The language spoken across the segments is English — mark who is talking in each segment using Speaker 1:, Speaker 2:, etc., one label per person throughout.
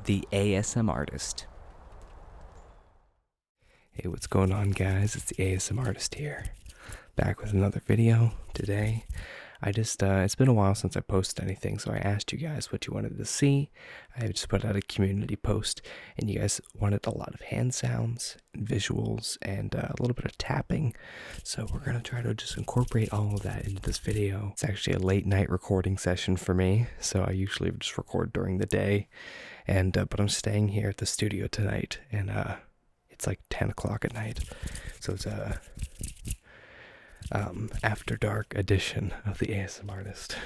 Speaker 1: the ASMARtist. Hey, what's going on, guys? It's the ASMARtist here, back with another video today. It's been a while since I posted anything, so I asked you guys what you wanted to see. I just put out a community post, and you guys wanted a lot of hand sounds, and visuals, and a little bit of tapping. So we're going to try to just incorporate all of that into this video. It's actually a late night recording session for me, so I usually just record during the day. But I'm staying here at the studio tonight, and it's like 10 o'clock at night. So it's a after dark edition of the ASMARtist.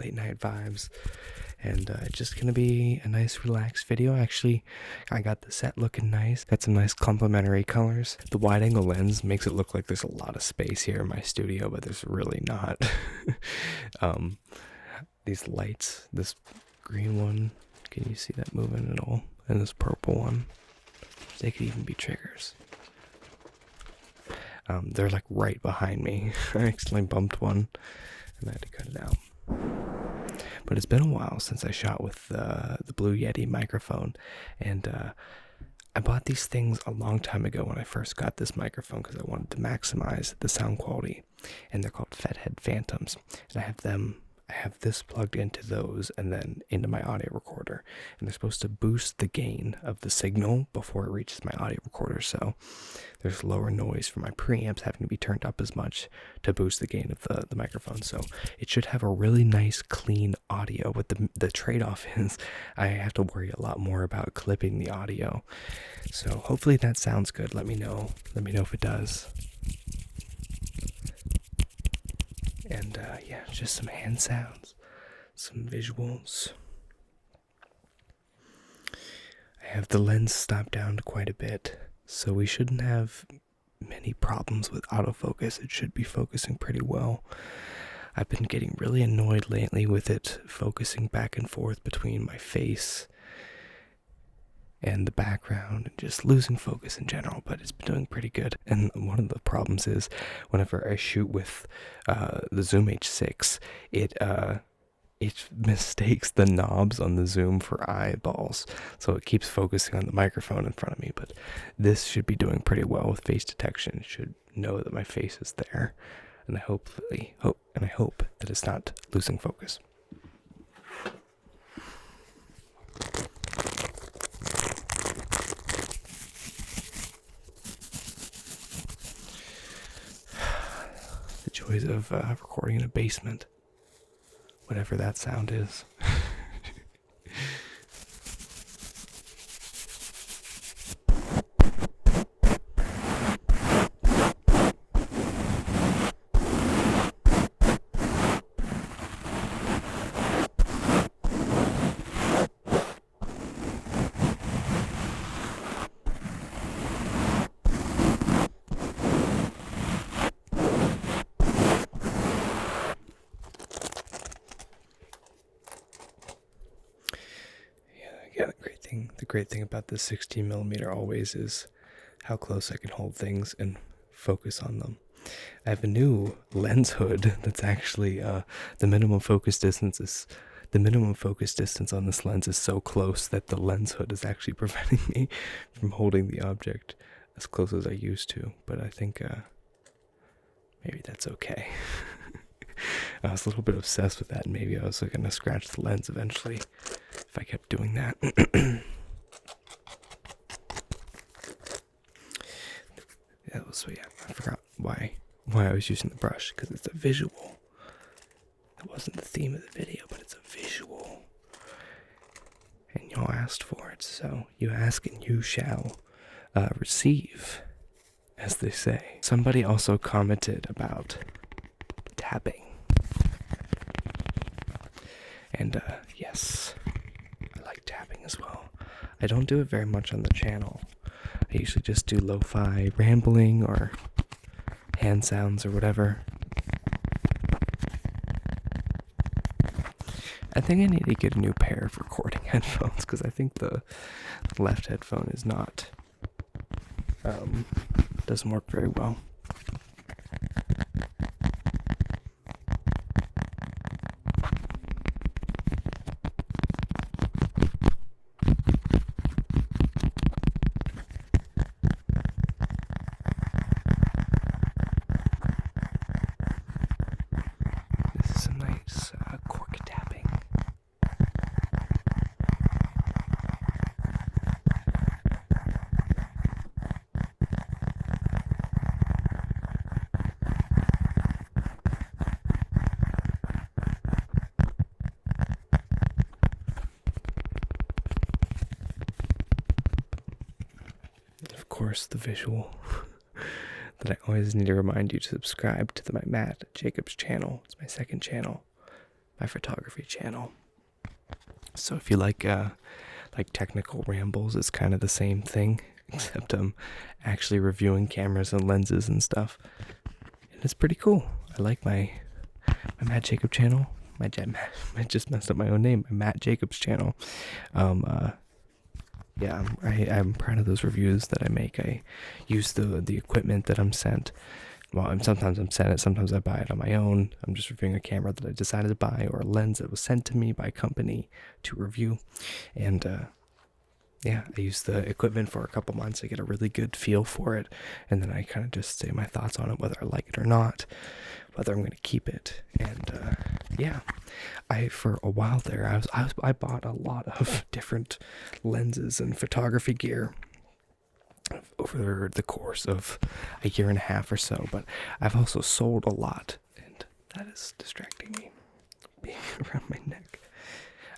Speaker 1: Late night vibes. And it's just gonna be a nice relaxed video. Actually, I got the set looking nice. Got some nice complementary colors. The wide angle lens makes it look like there's a lot of space here in my studio, but there's really not. These lights, this green one, can you see that moving at all? And this purple one, they could even be triggers. They're like right behind me. I accidentally bumped one and I had to cut it out. But it's been a while since I shot with the Blue Yeti microphone, and I bought these things a long time ago when I first got this microphone because I wanted to maximize the sound quality, and they're called Fathead Phantoms, and I have this plugged into those and then into my audio recorder, and they're supposed to boost the gain of the signal before it reaches my audio recorder, so there's lower noise for my preamps having to be turned up as much to boost the gain of the microphone. So it should have a really nice clean audio, but the trade-off is I have to worry a lot more about clipping the audio. So hopefully that sounds good. Let me know if it does. And yeah, just some hand sounds, some visuals. I have the lens stopped down quite a bit, so we shouldn't have many problems with autofocus. It should be focusing pretty well. I've been getting really annoyed lately with it focusing back and forth between my face and the background and just losing focus in general, but it's been doing pretty good. And one of the problems is whenever I shoot with the Zoom H6, it mistakes the knobs on the zoom for eyeballs, so it keeps focusing on the microphone in front of me. But this should be doing pretty well with face detection. It should know that my face is there, and I hope that it's not losing focus. The joys of recording in a basement. Whatever that sound is. Yeah, the great thing about this 16mm always is how close I can hold things and focus on them. I have a new lens hood that's actually the minimum focus distance on this lens is so close that the lens hood is actually preventing me from holding the object as close as I used to. But I think maybe that's okay. I was a little bit obsessed with that, and maybe I was going to scratch the lens eventually if I kept doing that. So yeah, I forgot why I was using the brush, because it's a visual. It wasn't the theme of the video, but it's a visual. And y'all asked for it, so you ask and you shall receive, as they say. Somebody also commented about tapping. And yes, I like tapping as well. I don't do it very much on the channel. I usually just do lo-fi rambling or hand sounds or whatever. I think I need to get a new pair of recording headphones, because I think the left headphone is not, doesn't work very well. course, the visual that I always need to remind you to subscribe to my Matt Jacobs channel. It's my second channel, my photography channel. So if you like technical rambles, it's kind of the same thing, except I'm actually reviewing cameras and lenses and stuff. And it's pretty cool. I like my Matt Jacobs channel. I just messed up my own name. My Matt Jacobs channel. Yeah, I'm proud of those reviews that I make. I use the equipment that I'm sent. Well, sometimes I'm sent it, sometimes I buy it on my own. I'm just reviewing a camera that I decided to buy, or a lens that was sent to me by a company to review. And yeah, I use the equipment for a couple months. I get a really good feel for it, and then I kind of just say my thoughts on it, whether I like it or not, whether I'm going to keep it. And yeah, for a while there, I bought a lot of different lenses and photography gear over the course of a year and a half or so, but I've also sold a lot, and that is distracting me, being around my neck.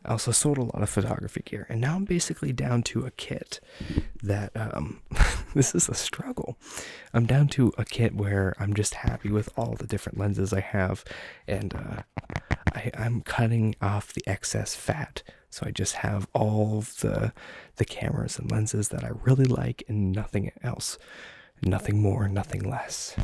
Speaker 1: I also sold a lot of photography gear, and now I'm basically down to a kit that, this is a struggle. I'm down to a kit where I'm just happy with all the different lenses I have, and I'm cutting off the excess fat, so I just have all of the cameras and lenses that I really like and nothing else. Nothing more, nothing less.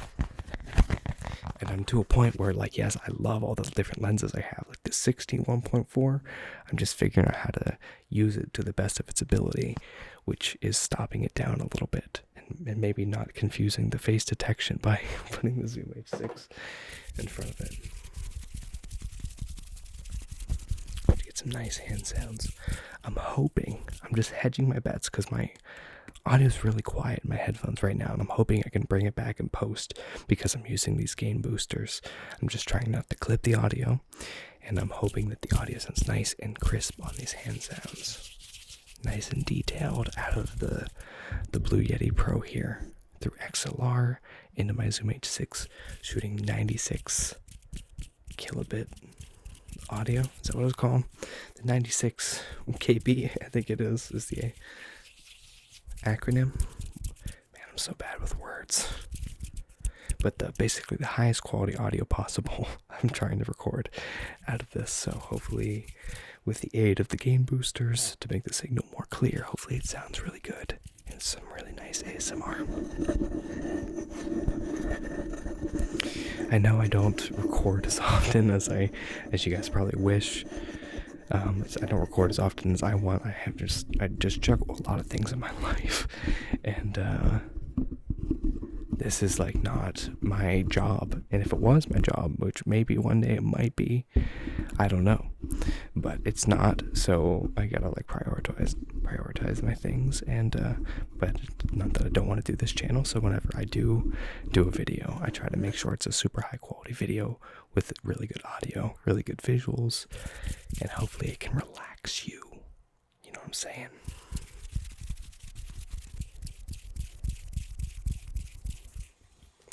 Speaker 1: And I'm to a point where, like, yes, I love all the different lenses I have. Like the 16 1.4, I'm just figuring out how to use it to the best of its ability, which is stopping it down a little bit and maybe not confusing the face detection by putting the Zoom H6 in front of it. To get some nice hand sounds. I'm just hedging my bets because my audio is really quiet in my headphones right now, and I'm hoping I can bring it back in post because I'm using these gain boosters. I'm just trying not to clip the audio, and I'm hoping that the audio sounds nice and crisp on these hand sounds. Nice and detailed out of the Blue Yeti Pro here through XLR into my Zoom H6, shooting 96 kilobit audio. Is that what it's called? The 96 KB, I think it is the acronym. Man, I'm so bad with words. But basically the highest quality audio possible I'm trying to record out of this. So hopefully with the aid of the gain boosters to make the signal more clear, hopefully it sounds really good and some really nice ASMR. I know I don't record as often as you guys probably wish. I don't record as often as I want. I just juggle a lot of things in my life, and this is like not my job. And if it was my job, which maybe one day it might be, I don't know, but it's not. So I gotta like prioritize my things, and but not that I don't want to do this channel. So whenever I do a video, I try to make sure it's a super high quality video with really good audio, really good visuals, and hopefully it can relax you. You know what I'm saying?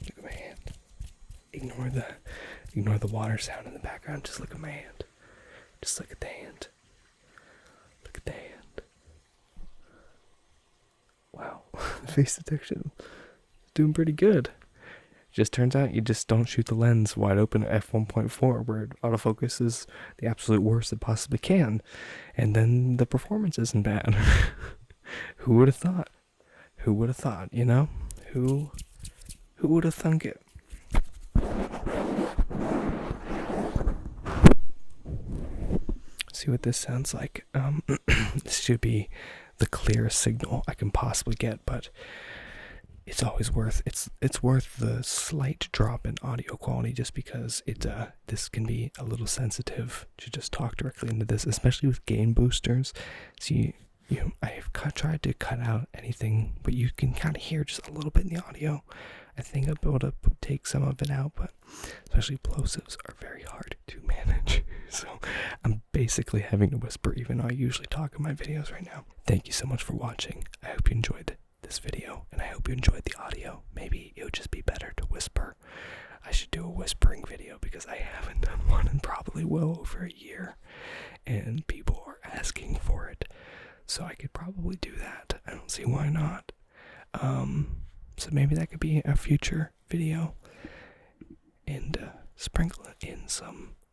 Speaker 1: Look at my hand. Ignore the water sound in the background. Just look at my hand. Just look at the hand. Look at the hand. Wow. Face detection is doing pretty good. Just turns out you just don't shoot the lens wide open at f1.4 where autofocus is the absolute worst it possibly can, and then the performance isn't bad. Who would have thought? Who would have thought, you know? Who would have thunk it? See what this sounds like. This should be the clearest signal I can possibly get, but it's always worth the slight drop in audio quality just because this can be a little sensitive to just talk directly into this, especially with gain boosters. See, I've tried to cut out anything, but you can kind of hear just a little bit in the audio. I think I'll be able to take some of it out, but especially plosives are very hard to manage. So I'm basically having to whisper even though I usually talk in my videos right now. Thank you so much for watching. I hope you enjoyed this video, and I hope you enjoyed the audio. Maybe it would just be better to whisper. I should do a whispering video because I haven't done one in probably well over a year, and people are asking for it. So I could probably do that. I don't see why not. So maybe that could be a future video, and sprinkle in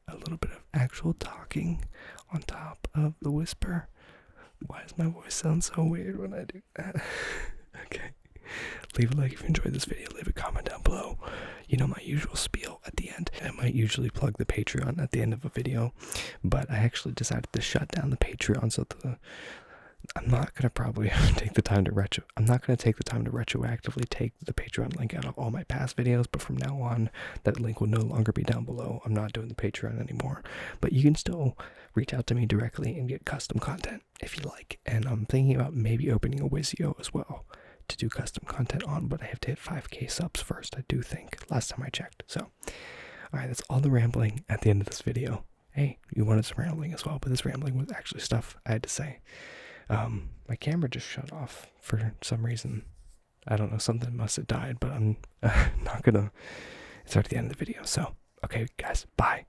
Speaker 1: a little bit of actual talking on top of the whisper. Why does my voice sound so weird when I do that? Okay. Leave a like if you enjoyed this video. Leave a comment down below. You know my usual spiel at the end. I might usually plug the Patreon at the end of a video, but I actually decided to shut down the Patreon, so I'm not gonna probably take the time to retroactively take the Patreon link out of all my past videos, but from now on, that link will no longer be down below. I'm not doing the Patreon anymore, but you can still reach out to me directly and get custom content if you like. And I'm thinking about maybe opening a Wizio as well to do custom content on, but I have to hit 5k subs first, I do think, last time I checked. So, alright, that's all the rambling at the end of this video. Hey, you wanted some rambling as well, but this rambling was actually stuff I had to say. My camera just shut off for some reason. I don't know, something must have died, but I'm not gonna start at the end of the video. So, okay, guys, bye.